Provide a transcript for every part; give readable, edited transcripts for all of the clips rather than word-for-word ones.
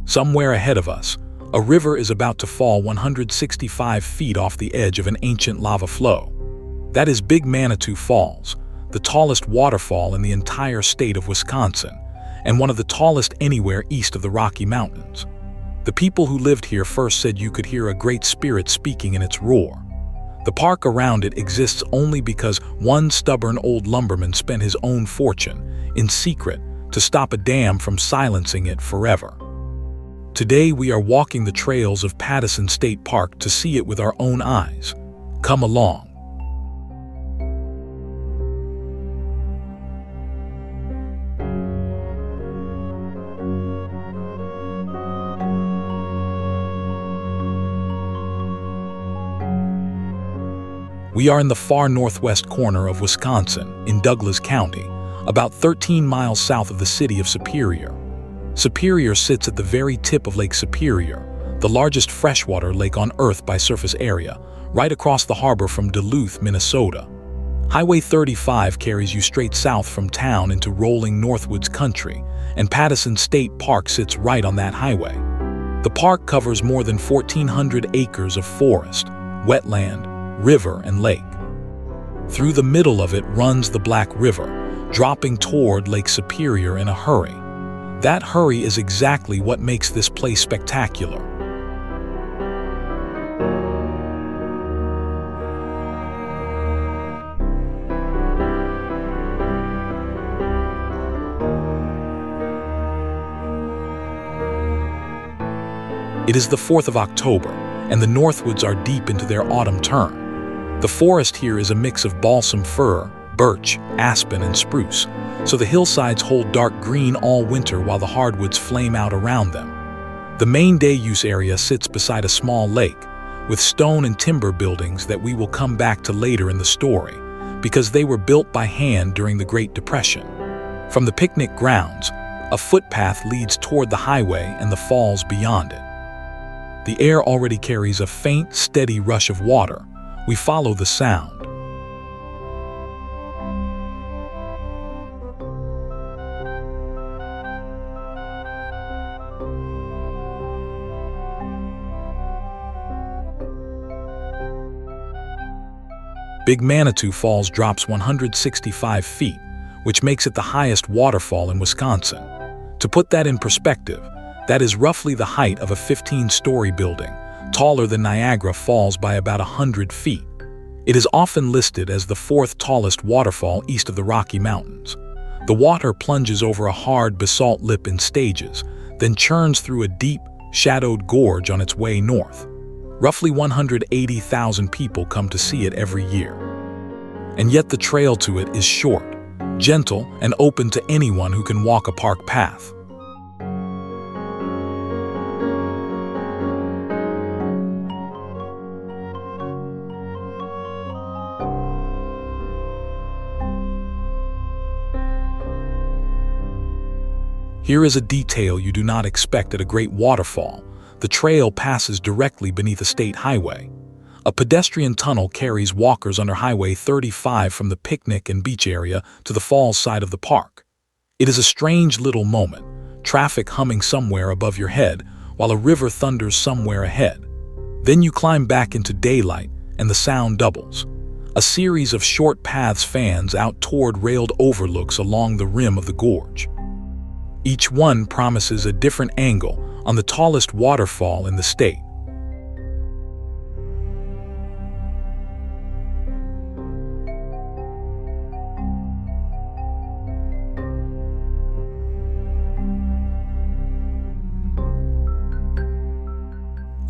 Somewhere ahead of us, a river is about to fall 165 feet off the edge of an ancient lava flow. That is Big Manitou Falls, the tallest waterfall in the entire state of Wisconsin, and one of the tallest anywhere east of the Rocky Mountains. The people who lived here first said you could hear a great spirit speaking in its roar. The park around it exists only because one stubborn old lumberman spent his own fortune, in secret, to stop a dam from silencing it forever. Today we are walking the trails of Pattison State Park to see it with our own eyes. Come along. We are in the far northwest corner of Wisconsin, in Douglas County, about 13 miles south of the city of Superior. Superior sits at the very tip of Lake Superior, the largest freshwater lake on Earth by surface area, right across the harbor from Duluth, Minnesota. Highway 35 carries you straight south from town into rolling Northwoods country, and Pattison State Park sits right on that highway. The park covers more than 1,400 acres of forest, wetland, river, and lake. Through the middle of it runs the Black River, dropping toward Lake Superior in a hurry. That hurry is exactly what makes this place spectacular. It is the 4th of October, and the Northwoods are deep into their autumn turn. The forest here is a mix of balsam fir, birch, aspen, and spruce, so the hillsides hold dark green all winter while the hardwoods flame out around them. The main day-use area sits beside a small lake, with stone and timber buildings that we will come back to later in the story, because they were built by hand during the Great Depression. From the picnic grounds, a footpath leads toward the highway and the falls beyond it. The air already carries a faint, steady rush of water. We follow the sound. Big Manitou Falls drops 165 feet, which makes it the highest waterfall in Wisconsin. To put that in perspective, that is roughly the height of a 15-story building, taller than Niagara Falls by about 100 feet. It is often listed as the 4th tallest waterfall east of the Rocky Mountains. The water plunges over a hard basalt lip in stages, then churns through a deep, shadowed gorge on its way north. Roughly 180,000 people come to see it every year. And yet the trail to it is short, gentle, and open to anyone who can walk a park path. Here is a detail you do not expect at a great waterfall. The trail passes directly beneath a state highway. A pedestrian tunnel carries walkers under Highway 35 from the picnic and beach area to the falls side of the park. It is a strange little moment, traffic humming somewhere above your head while a river thunders somewhere ahead. Then you climb back into daylight and the sound doubles. A series of short paths fans out toward railed overlooks along the rim of the gorge. Each one promises a different angle on the tallest waterfall in the state.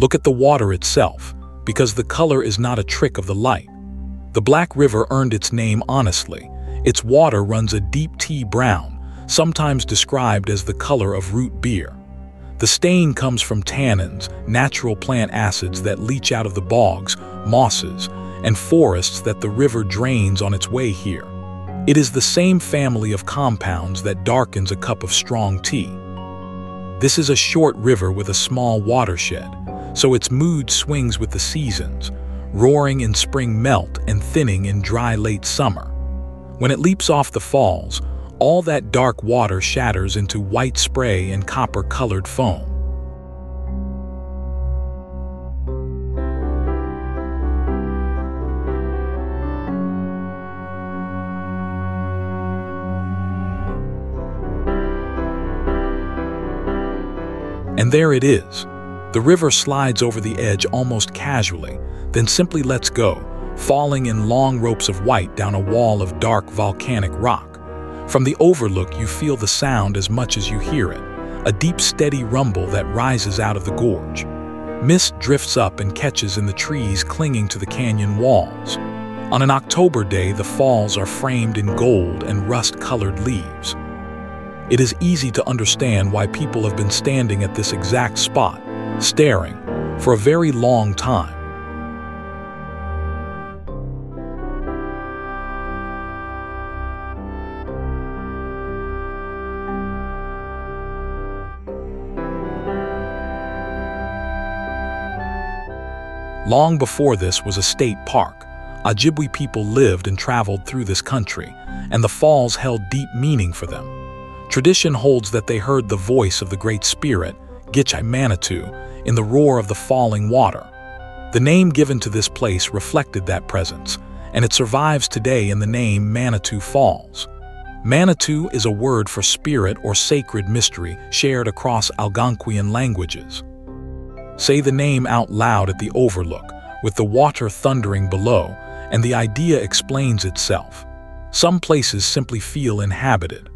Look at the water itself, because the color is not a trick of the light. The Black River earned its name honestly. Its water runs a deep tea brown, sometimes described as the color of root beer. The stain comes from tannins, natural plant acids that leach out of the bogs, mosses, and forests that the river drains on its way here. It is the same family of compounds that darkens a cup of strong tea. This is a short river with a small watershed, so its mood swings with the seasons, roaring in spring melt and thinning in dry late summer. When it leaps off the falls, all that dark water shatters into white spray and copper-colored foam. And there it is. The river slides over the edge almost casually, then simply lets go, falling in long ropes of white down a wall of dark volcanic rock. From the overlook, you feel the sound as much as you hear it, a deep, steady rumble that rises out of the gorge. Mist drifts up and catches in the trees clinging to the canyon walls. On an October day, the falls are framed in gold and rust-colored leaves. It is easy to understand why people have been standing at this exact spot, staring, for a very long time. Long before this was a state park, Ojibwe people lived and traveled through this country, and the falls held deep meaning for them. Tradition holds that they heard the voice of the Great Spirit, Big Manitou, in the roar of the falling water. The name given to this place reflected that presence, and it survives today in the name Manitou Falls. Manitou is a word for spirit or sacred mystery shared across Algonquian languages. Say the name out loud at the overlook, with the water thundering below, and the idea explains itself. Some places simply feel inhabited.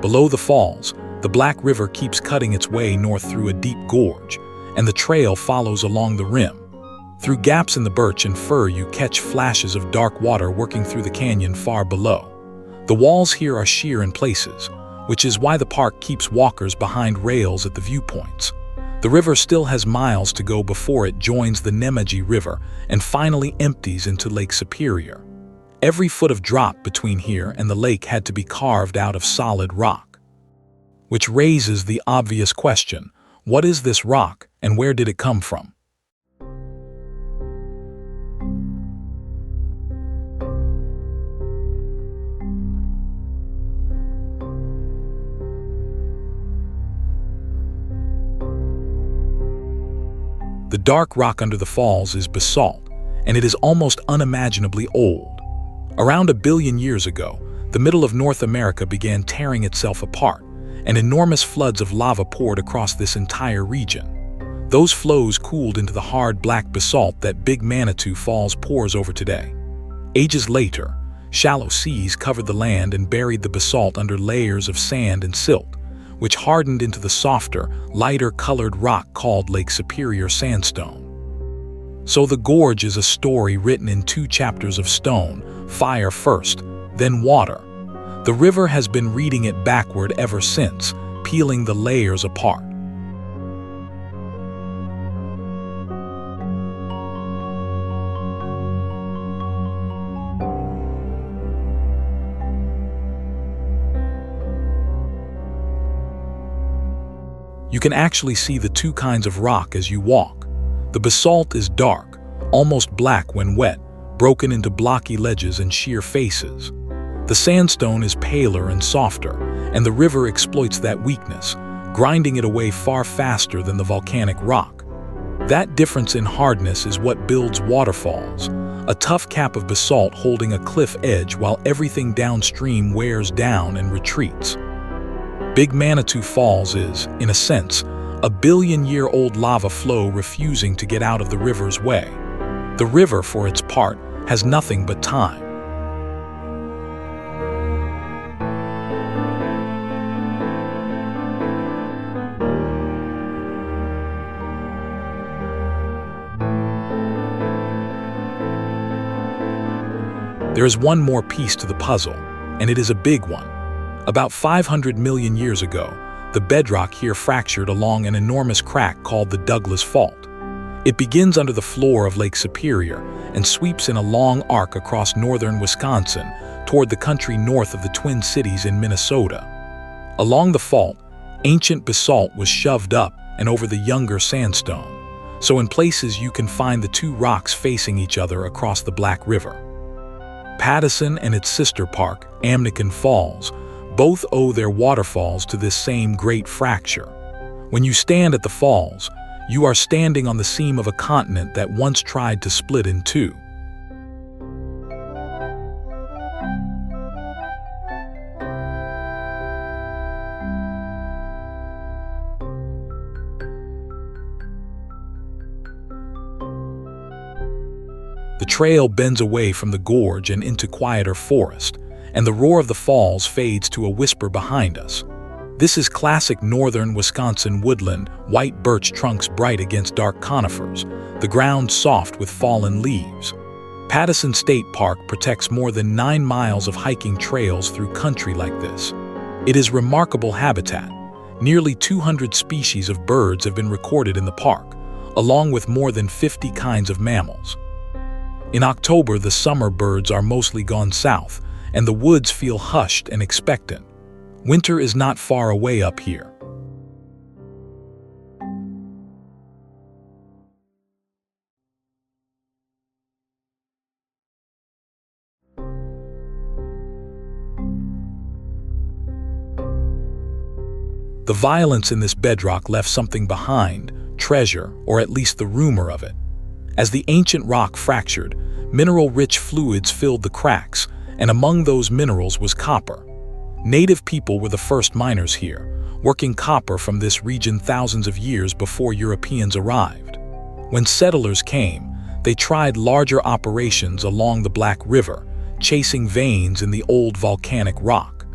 Below the falls, the Black River keeps cutting its way north through a deep gorge, and the trail follows along the rim. Through gaps in the birch and fir, you catch flashes of dark water working through the canyon far below. The walls here are sheer in places, which is why the park keeps walkers behind rails at the viewpoints. The river still has miles to go before it joins the Nemaji River and finally empties into Lake Superior. Every foot of drop between here and the lake had to be carved out of solid rock. Which raises the obvious question, what is this rock and where did it come from? The dark rock under the falls is basalt, and it is almost unimaginably old. Around 1 billion years ago, the middle of North America began tearing itself apart, and enormous floods of lava poured across this entire region. Those flows cooled into the hard black basalt that Big Manitou Falls pours over today. Ages later, shallow seas covered the land and buried the basalt under layers of sand and silt, which hardened into the softer, lighter-colored rock called Lake Superior sandstone. So the gorge is a story written in 2 chapters of stone, fire first, then water. The river has been reading it backward ever since, peeling the layers apart. You can actually see the 2 kinds of rock as you walk. The basalt is dark, almost black when wet, broken into blocky ledges and sheer faces. The sandstone is paler and softer, and the river exploits that weakness, grinding it away far faster than the volcanic rock. That difference in hardness is what builds waterfalls, a tough cap of basalt holding a cliff edge while everything downstream wears down and retreats. Big Manitou Falls is, in a sense, a billion-year-old lava flow refusing to get out of the river's way. The river, for its part, has nothing but time. There is one more piece to the puzzle, and it is a big one. About 500 million years ago, the bedrock here fractured along an enormous crack called the Douglas Fault. It begins under the floor of Lake Superior and sweeps in a long arc across northern Wisconsin toward the country north of the Twin Cities in Minnesota. Along the fault, ancient basalt was shoved up and over the younger sandstone, so in places you can find the 2 rocks facing each other across the Black River. Pattison and its sister park, Amnican Falls, both owe their waterfalls to this same great fracture. When you stand at the falls, You are standing on the seam of a continent that once tried to split in two. The trail bends away from the gorge and into quieter forest, and the roar of the falls fades to a whisper behind us. This is classic northern Wisconsin woodland, white birch trunks bright against dark conifers, the ground soft with fallen leaves. Pattison State Park protects more than 9 miles of hiking trails through country like this. It is remarkable habitat. Nearly 200 species of birds have been recorded in the park, along with more than 50 kinds of mammals. In October, the summer birds are mostly gone south, and the woods feel hushed and expectant. Winter is not far away up here. The violence in this bedrock left something behind, treasure, or at least the rumor of it. As the ancient rock fractured, mineral-rich fluids filled the cracks, and among those minerals was copper. Native people were the first miners here, working copper from this region thousands of years before Europeans arrived. When settlers came, they tried larger operations along the Black River, chasing veins in the old volcanic rock.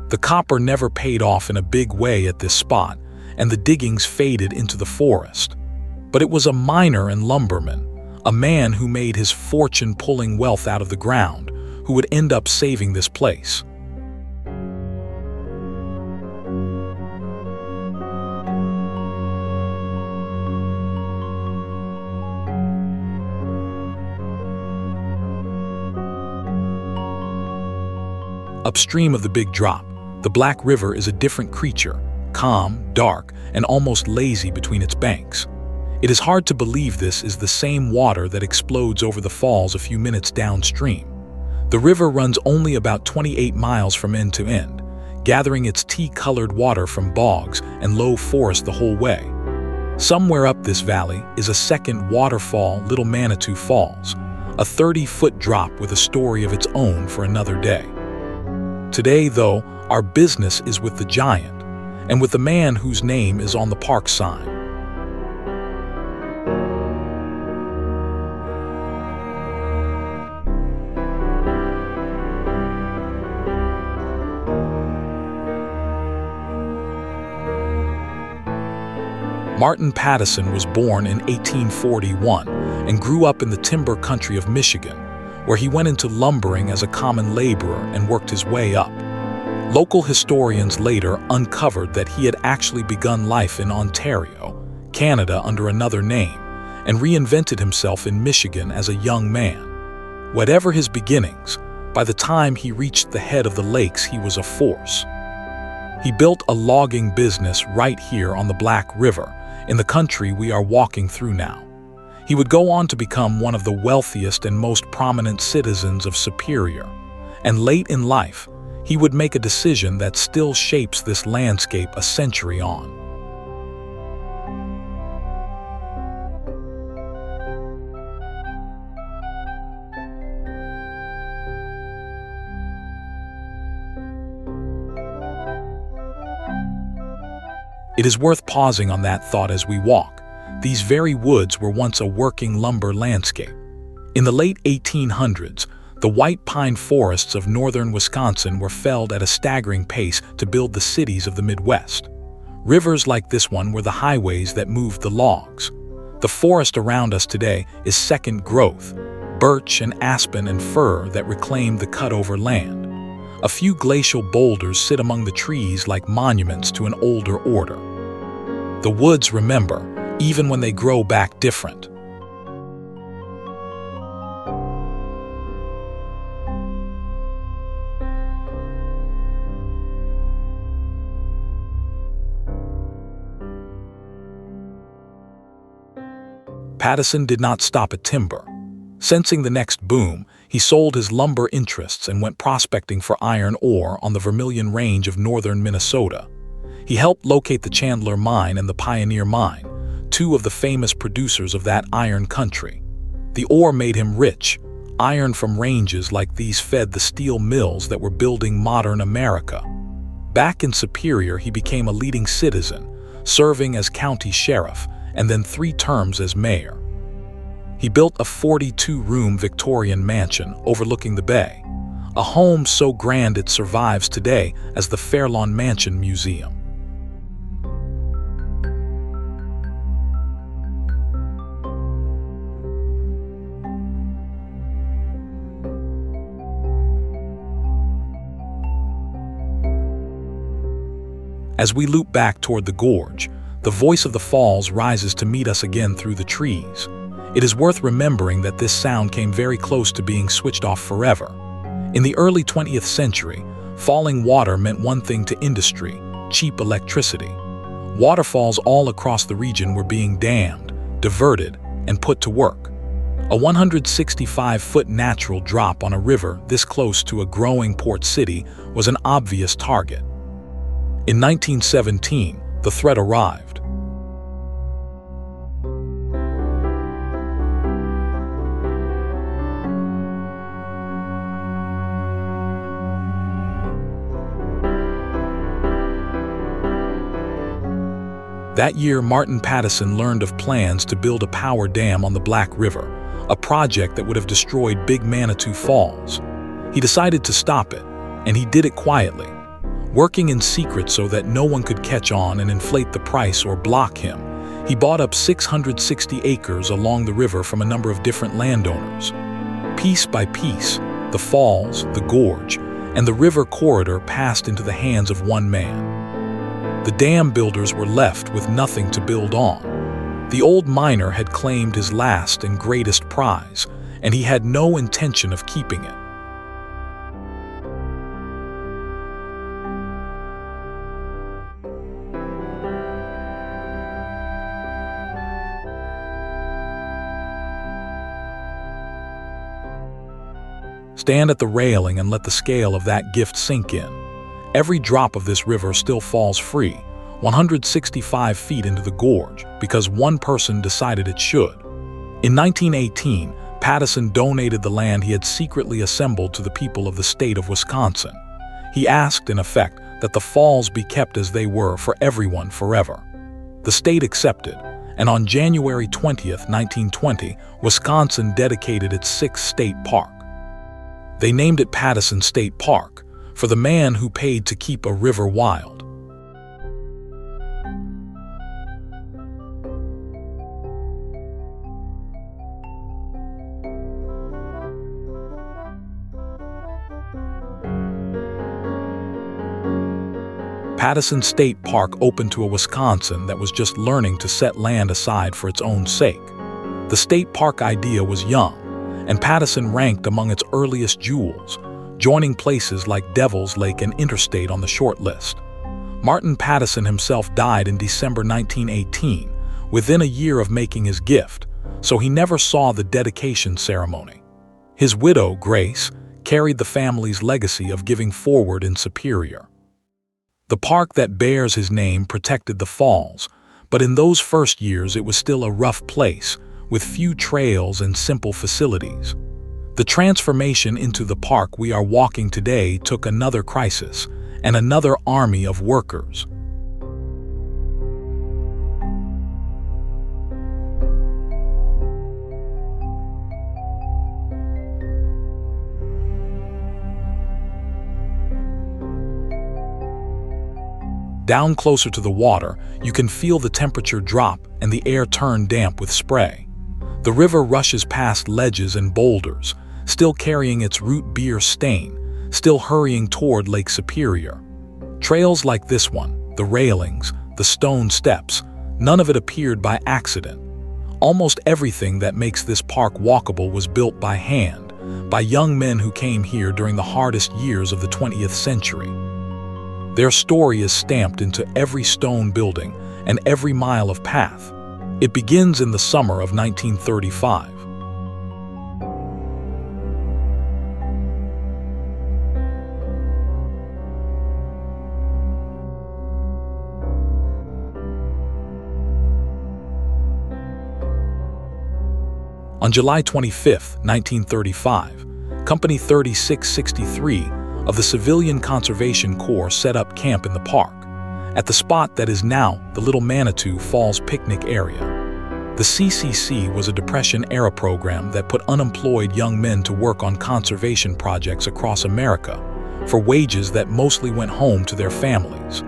The copper never paid off in a big way at this spot, and the diggings faded into the forest. But it was a miner and lumberman, a man who made his fortune pulling wealth out of the ground, who would end up saving this place. Upstream of the Big Drop, the Black River is a different creature, calm, dark, and almost lazy between its banks. It is hard to believe this is the same water that explodes over the falls a few minutes downstream. The river runs only about 28 miles from end to end, gathering its tea-colored water from bogs and low forest the whole way. Somewhere up this valley is a second waterfall, Little Manitou Falls, a 30-foot drop with a story of its own for another day. Today, though, our business is with the giant, and with the man whose name is on the park sign. Martin Pattison was born in 1841 and grew up in the timber country of Michigan, where he went into lumbering as a common laborer and worked his way up. Local historians later uncovered that he had actually begun life in Ontario, Canada, under another name, and reinvented himself in Michigan as a young man. Whatever his beginnings, by the time he reached the head of the lakes, he was a force. He built a logging business right here on the Black River, in the country we are walking through now. He would go on to become one of the wealthiest and most prominent citizens of Superior, and late in life, he would make a decision that still shapes this landscape a century on. It is worth pausing on that thought as we walk. These very woods were once a working lumber landscape. In the late 1800s, the white pine forests of northern Wisconsin were felled at a staggering pace to build the cities of the Midwest. Rivers like this one were the highways that moved the logs. The forest around us today is second growth, birch and aspen and fir that reclaimed the cut-over land. A few glacial boulders sit among the trees like monuments to an older order. The woods remember, even when they grow back different. Pattison did not stop at timber. Sensing the next boom, he sold his lumber interests and went prospecting for iron ore on the Vermilion Range of northern Minnesota. He helped locate the Chandler Mine and the Pioneer Mine, two of the famous producers of that iron country. The ore made him rich. Iron from ranges like these fed the steel mills that were building modern America. Back in Superior, he became a leading citizen, serving as county sheriff and then 3 terms as mayor. He built a 42-room Victorian mansion overlooking the bay, a home so grand it survives today as the Fairlawn Mansion Museum. As we loop back toward the gorge, the voice of the falls rises to meet us again through the trees. It is worth remembering that this sound came very close to being switched off forever. In the early 20th century, falling water meant one thing to industry: cheap electricity. Waterfalls all across the region were being dammed, diverted, and put to work. A 165-foot natural drop on a river this close to a growing port city was an obvious target. In 1917, the threat arrived. That year, Martin Pattison learned of plans to build a power dam on the Black River, a project that would have destroyed Big Manitou Falls. He decided to stop it, and he did it quietly, working in secret so that no one could catch on and inflate the price or block him. He bought up 660 acres along the river from a number of different landowners. Piece by piece, the falls, the gorge, and the river corridor passed into the hands of one man. The dam builders were left with nothing to build on. The old miner had claimed his last and greatest prize, and he had no intention of keeping it. Stand at the railing and let the scale of that gift sink in. Every drop of this river still falls free, 165 feet into the gorge, because one person decided it should. In 1918, Pattison donated the land he had secretly assembled to the people of the state of Wisconsin. He asked, in effect, that the falls be kept as they were for everyone forever. The state accepted, and on January 20th, 1920, Wisconsin dedicated its 6th state park. They named it Pattison State Park, for the man who paid to keep a river wild. Pattison State Park opened to a Wisconsin that was just learning to set land aside for its own sake. The state park idea was young, and Pattison ranked among its earliest jewels, joining places like Devil's Lake and Interstate on the short list. Martin Pattison himself died in December 1918, within a year of making his gift, so he never saw the dedication ceremony. His widow, Grace, carried the family's legacy of giving forward in Superior. The park that bears his name protected the falls, but in those first years it was still a rough place, with few trails and simple facilities. The transformation into the park we are walking today took another crisis and another army of workers. Down closer to the water, you can feel the temperature drop and the air turn damp with spray. The river rushes past ledges and boulders, still carrying its root beer stain, still hurrying toward Lake Superior. Trails like this one, the railings, the stone steps, none of it appeared by accident. Almost everything that makes this park walkable was built by hand, by young men who came here during the hardest years of the 20th century. Their story is stamped into every stone building and every mile of path. It begins in the summer of 1935. On July 25, 1935, Company 3663 of the Civilian Conservation Corps set up camp in the park, at the spot that is now the Little Manitou Falls picnic area. The CCC was a Depression-era program that put unemployed young men to work on conservation projects across America for wages that mostly went home to their families.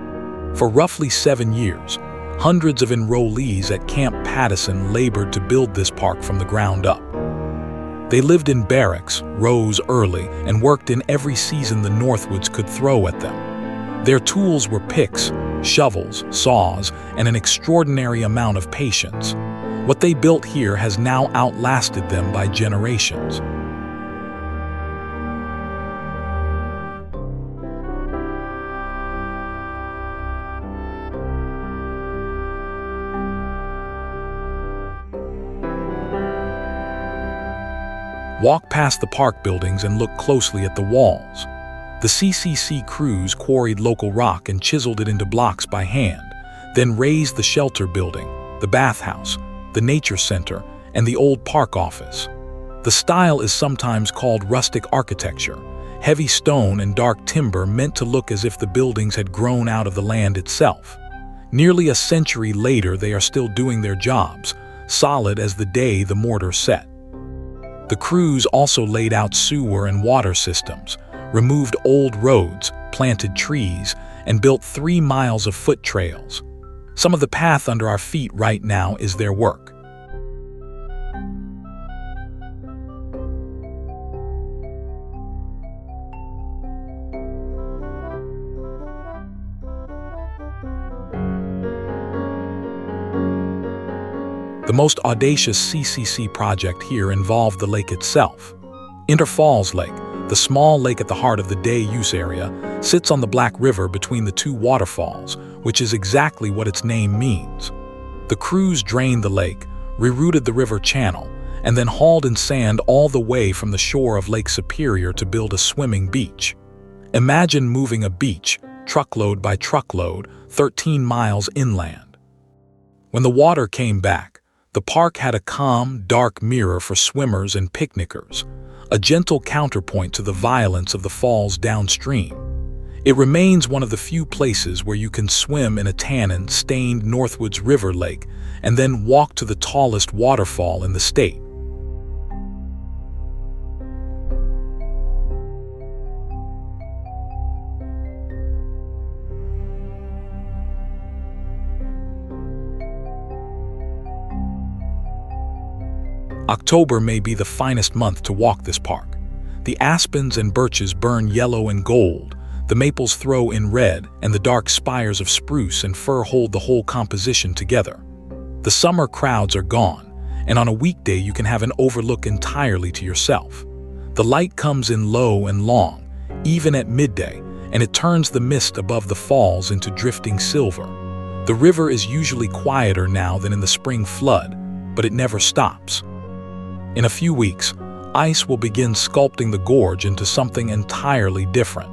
For roughly 7 years, hundreds of enrollees at Camp Pattison labored to build this park from the ground up. They lived in barracks, rose early, and worked in every season the Northwoods could throw at them. Their tools were picks, shovels, saws, and an extraordinary amount of patience. What they built here has now outlasted them by generations. Walk past the park buildings and look closely at the walls. The CCC crews quarried local rock and chiseled it into blocks by hand, then raised the shelter building, the bathhouse, the nature center, and the old park office. The style is sometimes called rustic architecture, heavy stone and dark timber meant to look as if the buildings had grown out of the land itself. Nearly a century later, they are still doing their jobs, solid as the day the mortar set. The crews also laid out sewer and water systems, removed old roads, planted trees, and built 3 miles of foot trails. Some of the path under our feet right now is their work. The most audacious CCC project here involved the lake itself. Inter Falls Lake, the small lake at the heart of the day-use area, sits on the Black River between the two waterfalls, which is exactly what its name means. The crews drained the lake, rerouted the river channel, and then hauled in sand all the way from the shore of Lake Superior to build a swimming beach. Imagine moving a beach, truckload by truckload, 13 miles inland. When the water came back, the park had a calm, dark mirror for swimmers and picnickers, a gentle counterpoint to the violence of the falls downstream. It remains one of the few places where you can swim in a tannin-stained Northwoods River lake and then walk to the tallest waterfall in the state. October may be the finest month to walk this park. The aspens and birches burn yellow and gold, the maples throw in red, and the dark spires of spruce and fir hold the whole composition together. The summer crowds are gone, and on a weekday you can have an overlook entirely to yourself. The light comes in low and long, even at midday, and it turns the mist above the falls into drifting silver. The river is usually quieter now than in the spring flood, but it never stops. In a few weeks, ice will begin sculpting the gorge into something entirely different.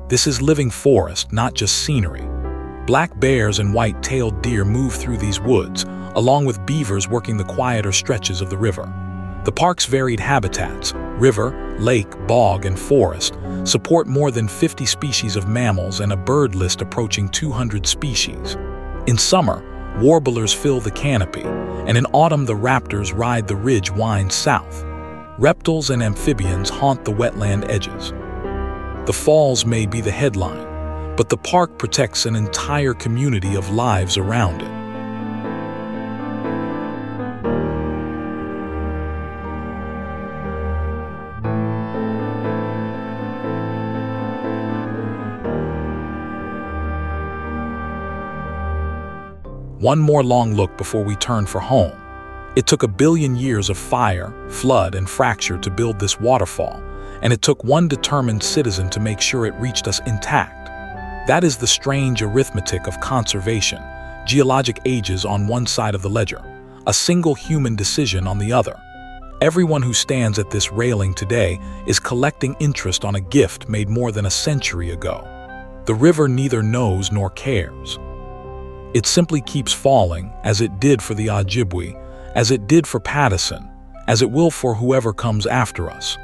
This is living forest, not just scenery. Black bears and white-tailed deer move through these woods, along with beavers working the quieter stretches of the river. The park's varied habitats, river, lake, bog, and forest, support more than 50 species of mammals and a bird list approaching 200 species. In summer, warblers fill the canopy, and in autumn the raptors ride the ridge winds south. Reptiles and amphibians haunt the wetland edges. The falls may be the headline, but the park protects an entire community of lives around it. One more long look before we turn for home. It took 1 billion years of fire, flood, and fracture to build this waterfall, and it took one determined citizen to make sure it reached us intact. That is the strange arithmetic of conservation, geologic ages on one side of the ledger, a single human decision on the other. Everyone who stands at this railing today is collecting interest on a gift made more than a century ago. The river neither knows nor cares. It simply keeps falling, as it did for the Ojibwe, as it did for Pattison, as it will for whoever comes after us.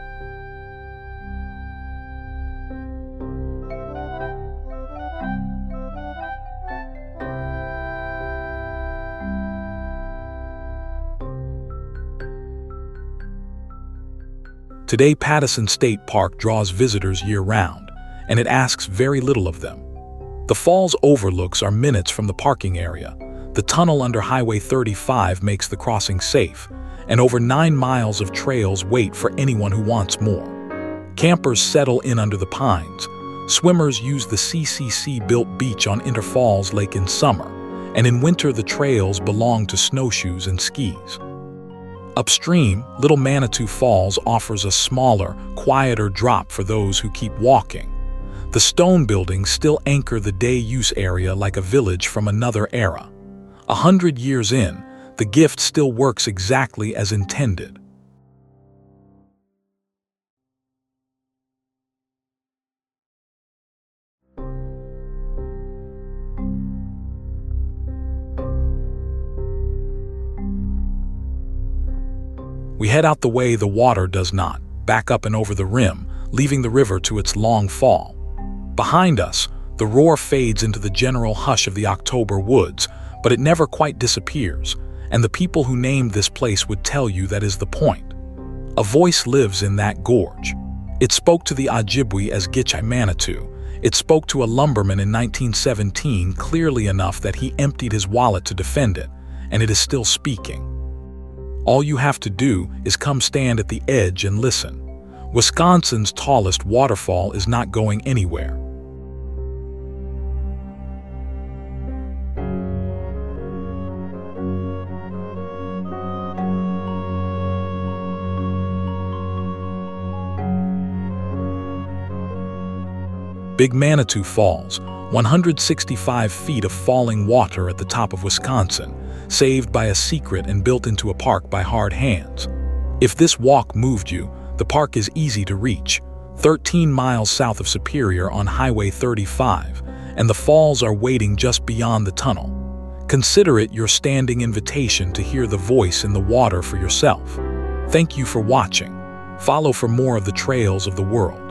Today, Pattison State Park draws visitors year-round, and it asks very little of them. The fall's overlooks are minutes from the parking area. The tunnel under Highway 35 makes the crossing safe, and over 9 miles of trails wait for anyone who wants more. Campers settle in under the pines. Swimmers use the Ccc-built beach on Inter Falls Lake in summer, and in winter the trails belong to snowshoes and skis. Upstream, Little Manitou Falls offers a smaller, quieter drop for those who keep walking. The stone buildings still anchor the day-use area like a village from another era. 100 years in, the gift still works exactly as intended. We head out the way the water does not, back up and over the rim, leaving the river to its long fall. Behind us, the roar fades into the general hush of the October woods, but it never quite disappears, and the people who named this place would tell you that is the point. A voice lives in that gorge. It spoke to the Ojibwe as Big Manitou. It spoke to a lumberman in 1917 clearly enough that he emptied his wallet to defend it, and it is still speaking. All you have to do is come stand at the edge and listen. Wisconsin's tallest waterfall is not going anywhere. Big Manitou Falls, 165 feet of falling water at the top of Wisconsin, saved by a secret and built into a park by hard hands. If this walk moved you, the park is easy to reach, 13 miles south of Superior on Highway 35, and the falls are waiting just beyond the tunnel. Consider it your standing invitation to hear the voice in the water for yourself. Thank you for watching. Follow for more of the trails of the world.